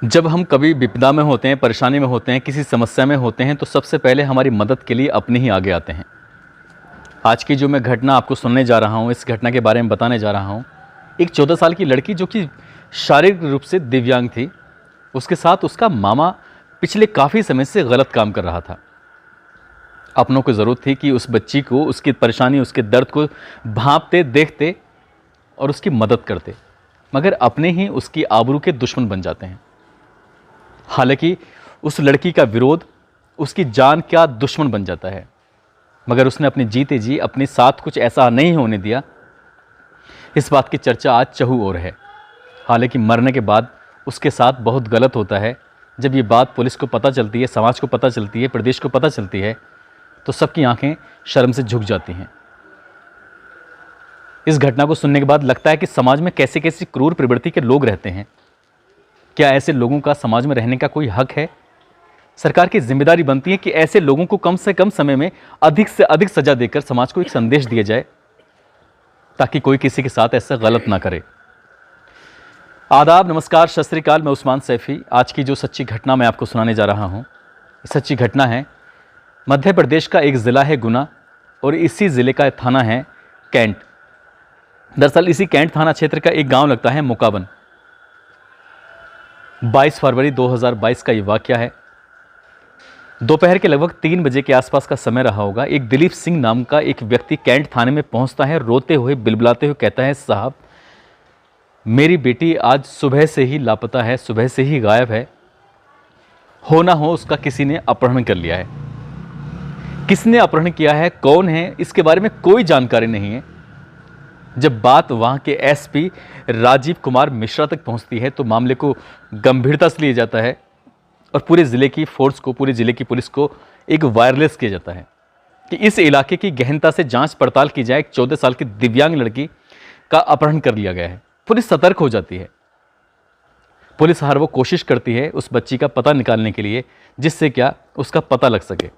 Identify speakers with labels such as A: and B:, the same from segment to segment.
A: जब हम कभी विपदा में होते हैं, परेशानी में होते हैं, किसी समस्या में होते हैं तो सबसे पहले हमारी मदद के लिए अपने ही आगे आते हैं। आज की जो मैं घटना आपको सुनने जा रहा हूँ, इस घटना के बारे में बताने जा रहा हूँ। एक 14 साल की लड़की जो कि शारीरिक रूप से दिव्यांग थी, उसके साथ उसका मामा पिछले काफ़ी समय से गलत काम कर रहा था। अपनों को ज़रूरत थी कि उस बच्ची को उसकी परेशानी, उसके दर्द को भांपते, देखते और उसकी मदद करते, मगर अपने ही उसकी आबरू के दुश्मन बन जाते हैं। हालांकि उस लड़की का विरोध उसकी जान का दुश्मन बन जाता है, मगर उसने अपने जीते जी अपने साथ कुछ ऐसा नहीं होने दिया। इस बात की चर्चा आज चहु ओर है। हालांकि मरने के बाद उसके साथ बहुत गलत होता है। जब ये बात पुलिस को पता चलती है, समाज को पता चलती है, प्रदेश को पता चलती है, तो सबकी आंखें शर्म से झुक जाती हैं। इस घटना को सुनने के बाद लगता है कि समाज में कैसे कैसी क्रूर प्रवृत्ति के लोग रहते हैं। क्या ऐसे लोगों का समाज में रहने का कोई हक है? सरकार की जिम्मेदारी बनती है कि ऐसे लोगों को कम से कम समय में अधिक से अधिक सजा देकर समाज को एक संदेश दिया जाए, ताकि कोई किसी के साथ ऐसा गलत ना करे। आदाब, नमस्कार, सत श्री अकाल। मैं उस्मान सैफी। आज की जो सच्ची घटना मैं आपको सुनाने जा रहा हूँ, सच्ची घटना है मध्य प्रदेश का एक ज़िला है गुना, और इसी ज़िले का थाना है कैंट। दरअसल इसी कैंट थाना क्षेत्र का एक गांव लगता है मुकाबन। 22 फरवरी 2022 का ये वाकया है। दोपहर के लगभग 3 बजे के आसपास का समय रहा होगा। एक दिलीप सिंह नाम का एक व्यक्ति कैंट थाने में पहुंचता है। रोते हुए, बिलबिलाते हुए कहता है, साहब मेरी बेटी आज सुबह से ही लापता है, सुबह से ही गायब है। हो ना हो उसका किसी ने अपहरण कर लिया है। किसने अपहरण किया है, कौन है, इसके बारे में कोई जानकारी नहीं है। जब बात वहाँ के एसपी राजीव कुमार मिश्रा तक पहुँचती है तो मामले को गंभीरता से लिया जाता है और पूरे ज़िले की फोर्स को, पूरे ज़िले की पुलिस को एक वायरलेस किया जाता है कि इस इलाके की गहनता से जांच पड़ताल की जाए। एक 14 साल की दिव्यांग लड़की का अपहरण कर लिया गया है। पुलिस सतर्क हो जाती है। पुलिस हर वो कोशिश करती है उस बच्ची का पता निकालने के लिए, जिससे क्या उसका पता लग सके।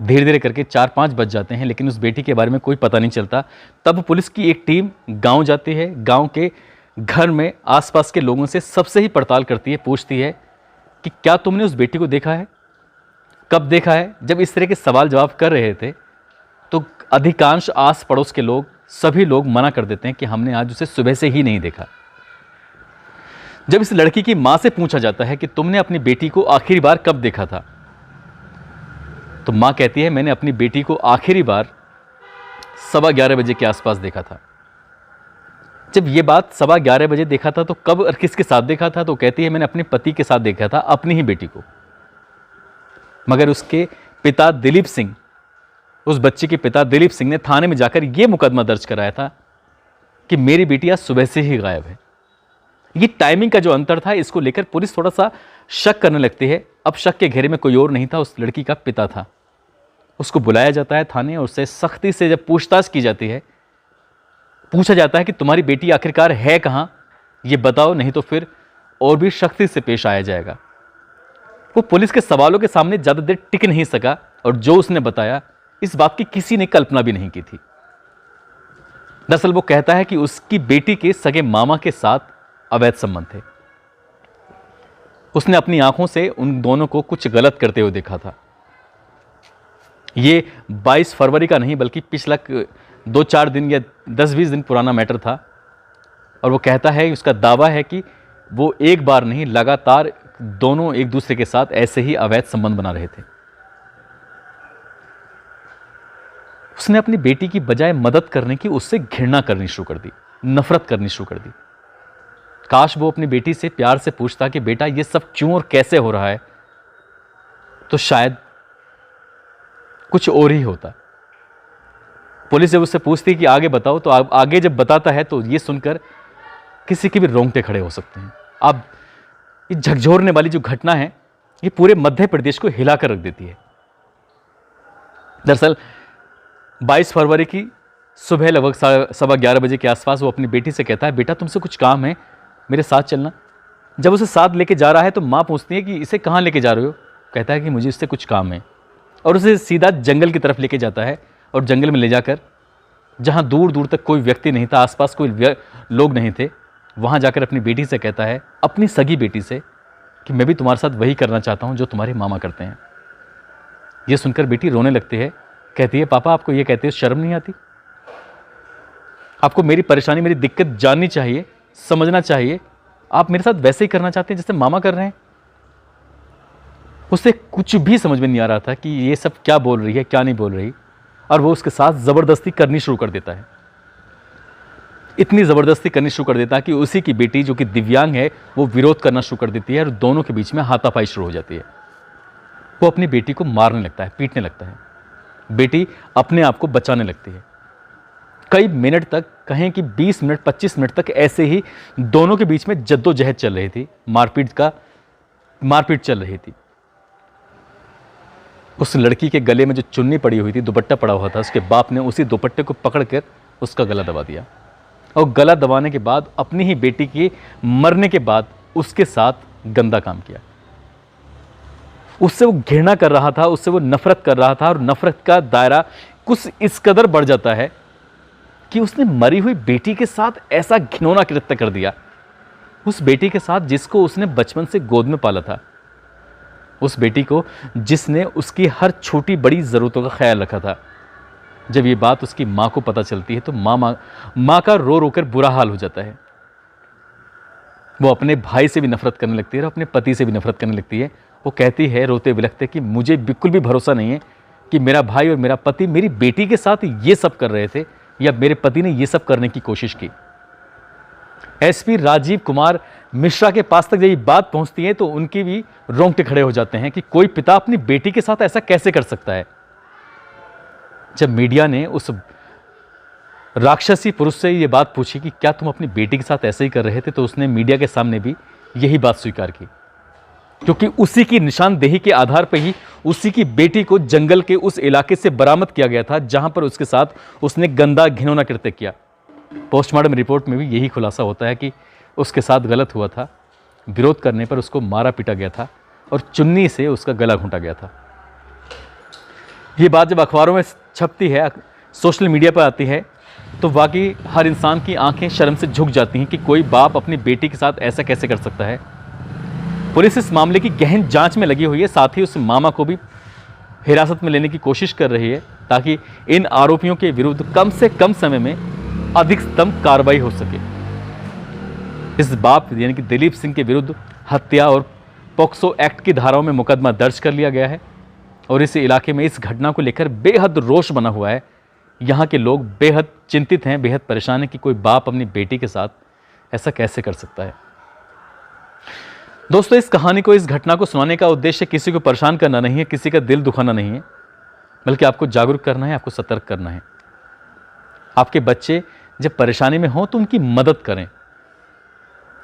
A: धीरे धीरे करके 4-5 बज जाते हैं, लेकिन उस बेटी के बारे में कोई पता नहीं चलता। तब पुलिस की एक टीम गांव जाती है। गांव के घर में आसपास के लोगों से सबसे ही पड़ताल करती है, पूछती है कि क्या तुमने उस बेटी को देखा है, कब देखा है। जब इस तरह के सवाल जवाब कर रहे थे तो अधिकांश आस पड़ोस के लोग, सभी लोग मना कर देते हैं कि हमने आज उसे सुबह से ही नहीं देखा। जब इस लड़की की मां से पूछा जाता है कि तुमने अपनी बेटी को आखिरी बार कब देखा था, तो मां कहती है, मैंने अपनी बेटी को आखिरी बार 11:15 बजे के आसपास देखा था। जब ये बात 11:15 बजे देखा था तो कब और किसके साथ देखा था, तो कहती है, मैंने अपने पति के साथ देखा था, अपनी ही बेटी को। मगर उसके पिता दिलीप सिंह, उस बच्चे के पिता दिलीप सिंह ने थाने में जाकर यह मुकदमा दर्ज कराया था कि मेरी बेटी आज सुबह से ही गायब है। ये टाइमिंग का जो अंतर था, इसको लेकर पुलिस थोड़ा सा शक करने लगती है। अब शक के घेरे में कोई और नहीं था, उस लड़की का पिता था। उसको बुलाया जाता है थाने और उससे सख्ती से जब पूछताछ की जाती है, पूछा जाता है कि तुम्हारी बेटी आखिरकार है कहाँ, ये बताओ, नहीं तो फिर और भी सख्ती से पेश आया जाएगा। वो पुलिस के सवालों के सामने ज़्यादा देर टिक नहीं सका और जो उसने बताया, इस बात की किसी ने कल्पना भी नहीं की थी। दरअसल वो कहता है कि उसकी बेटी के सगे मामा के साथ अवैध संबंध थे। उसने अपनी आंखों से उन दोनों को कुछ गलत करते हुए देखा था। ये 22 फरवरी का नहीं, बल्कि पिछला 2-4 दिन या 10-20 दिन पुराना मैटर था। और वो कहता है, उसका दावा है कि वो एक बार नहीं, लगातार दोनों एक दूसरे के साथ ऐसे ही अवैध संबंध बना रहे थे। उसने अपनी बेटी की बजाय मदद करने की उससे घृणा करनी शुरू कर दी, नफरत करनी शुरू कर दी। काश वो अपनी बेटी से प्यार से पूछता कि बेटा ये सब क्यों और कैसे हो रहा है, तो शायद कुछ और ही होता। पुलिस जब उससे पूछती कि आगे बताओ, तो आगे जब बताता है तो ये सुनकर किसी के भी रोंगटे खड़े हो सकते हैं। अब ये झकझोरने वाली जो घटना है, ये पूरे मध्य प्रदेश को हिलाकर रख देती है। दरअसल 22 फरवरी की सुबह लगभग 11:15 बजे के आसपास वो अपनी बेटी से कहता है, बेटा तुमसे कुछ काम है, मेरे साथ चलना। जब उसे साथ लेके जा रहा है तो माँ पूछती है कि इसे कहाँ लेके जा रहे हो। कहता है कि मुझे इससे कुछ काम है, और उसे सीधा जंगल की तरफ लेके जाता है। और जंगल में ले जाकर, जहाँ दूर दूर तक कोई व्यक्ति नहीं था, आसपास कोई लोग नहीं थे, वहाँ जाकर अपनी बेटी से कहता है, अपनी सगी बेटी से, कि मैं भी तुम्हारे साथ वही करना चाहता हूँ जो तुम्हारे मामा करते हैं। ये सुनकर बेटी रोने लगती है, कहती है पापा आपको ये कहते हुए शर्म नहीं आती? आपको मेरी परेशानी, मेरी दिक्कत जाननी चाहिए, समझना चाहिए। आप मेरे साथ वैसे ही करना चाहते हैं जैसे मामा कर रहे हैं। उसे कुछ भी समझ में नहीं आ रहा था कि ये सब क्या बोल रही है, क्या नहीं बोल रही, और वो उसके साथ ज़बरदस्ती करनी शुरू कर देता है। इतनी ज़बरदस्ती करनी शुरू कर देता है कि उसी की बेटी जो कि दिव्यांग है वो विरोध करना शुरू कर देती है और दोनों के बीच में हाथापाई शुरू हो जाती है। वो अपनी बेटी को मारने लगता है, पीटने लगता है। बेटी अपने आप को बचाने लगती है। कई मिनट तक, कहें कि 20 मिनट 25 मिनट तक ऐसे ही दोनों के बीच में जद्दोजहद चल रही थी, मारपीट चल रही थी। उस लड़की के गले में जो चुन्नी पड़ी हुई थी, दुपट्टा पड़ा हुआ था, उसके बाप ने उसी दुपट्टे को पकड़कर उसका गला दबा दिया और गला दबाने के बाद अपनी ही बेटी के मरने के बाद उसके साथ गंदा काम किया। उससे वो घृणा कर रहा था, उससे वो नफरत कर रहा था और नफरत का दायरा कुछ इस कदर बढ़ जाता है कि उसने मरी हुई बेटी के साथ ऐसा घिनौना कृत्य कर दिया। उस बेटी के साथ जिसको उसने बचपन से गोद में पाला था, उस बेटी को जिसने उसकी हर छोटी बड़ी ज़रूरतों का ख्याल रखा था। जब ये बात उसकी माँ को पता चलती है तो माँ का रो रो कर बुरा हाल हो जाता है। वो अपने भाई से भी नफरत करने लगती है और अपने पति से भी नफरत करने लगती है। वो कहती है रोते बिलखते कि मुझे बिल्कुल भी भरोसा नहीं है कि मेरा भाई और मेरा पति मेरी बेटी के साथ ये सब कर रहे थे या मेरे पति ने ये सब करने की कोशिश की। एसपी राजीव कुमार मिश्रा के पास तक जब ये बात पहुंचती है तो उनकी भी रोंगटे खड़े हो जाते हैं कि कोई पिता अपनी बेटी के साथ ऐसा कैसे कर सकता है। जब मीडिया ने उस राक्षसी पुरुष से ये बात पूछी कि क्या तुम अपनी बेटी के साथ ऐसे ही कर रहे थे, तो उसने मीडिया के सामने भी यही बात स्वीकार की, क्योंकि उसी की निशानदेही के आधार पर ही उसी की बेटी को जंगल के उस इलाके से बरामद किया गया था जहां पर उसके साथ उसने गंदा घिनौना कृत्य किया। पोस्टमार्टम रिपोर्ट में भी यही खुलासा होता है कि उसके साथ गलत हुआ था। विरोध करने पर उसको मारा पीटा गया था और चुन्नी से उसका गला घोंटा गया था। ये बात जब अखबारों में छपती है, सोशल मीडिया पर आती है, तो वाकई हर इंसान की आंखें शर्म से झुक जाती हैं कि कोई बाप अपनी बेटी के साथ ऐसा कैसे कर सकता है। पुलिस इस मामले की गहन जांच में लगी हुई है, साथ ही उस मामा को भी हिरासत में लेने की कोशिश कर रही है ताकि इन आरोपियों के विरुद्ध कम से कम समय में अधिकतम कार्रवाई हो सके। इस बाप यानी कि दिलीप सिंह के विरुद्ध हत्या और पॉक्सो एक्ट की धाराओं में मुकदमा दर्ज कर लिया गया है और इस इलाके में इस घटना को लेकर बेहद रोष बना हुआ है। यहाँ के लोग बेहद चिंतित हैं, बेहद परेशान हैं कि कोई बाप अपनी बेटी के साथ ऐसा कैसे कर सकता है। दोस्तों, इस कहानी को, इस घटना को सुनाने का उद्देश्य किसी को परेशान करना नहीं है, किसी का दिल दुखाना नहीं है, बल्कि आपको जागरूक करना है, आपको सतर्क करना है। आपके बच्चे जब परेशानी में हों तो उनकी मदद करें,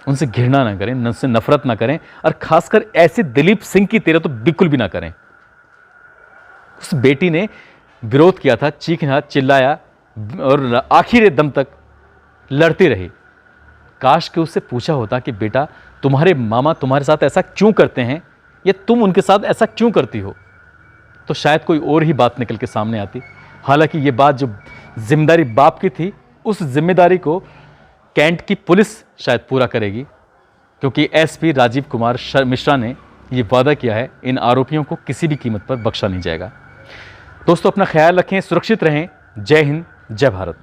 A: उनसे घृणा ना करें, उनसे नफरत ना करें, और खासकर ऐसे दिलीप सिंह की तरह तो बिल्कुल भी ना करें। उस बेटी ने विरोध किया था, चीखा, चिल्लाया और आखिरी दम तक लड़ती रही। काश कि उससे पूछा होता कि बेटा, तुम्हारे मामा तुम्हारे साथ ऐसा क्यों करते हैं या तुम उनके साथ ऐसा क्यों करती हो, तो शायद कोई और ही बात निकल के सामने आती। हालांकि ये बात जो जिम्मेदारी बाप की थी, उस जिम्मेदारी को कैंट की पुलिस शायद पूरा करेगी, क्योंकि एसपी राजीव कुमार मिश्रा ने ये वादा किया है, इन आरोपियों को किसी भी कीमत पर बख्शा नहीं जाएगा। दोस्तों, अपना ख्याल रखें, सुरक्षित रहें। जय हिंद, जय भारत।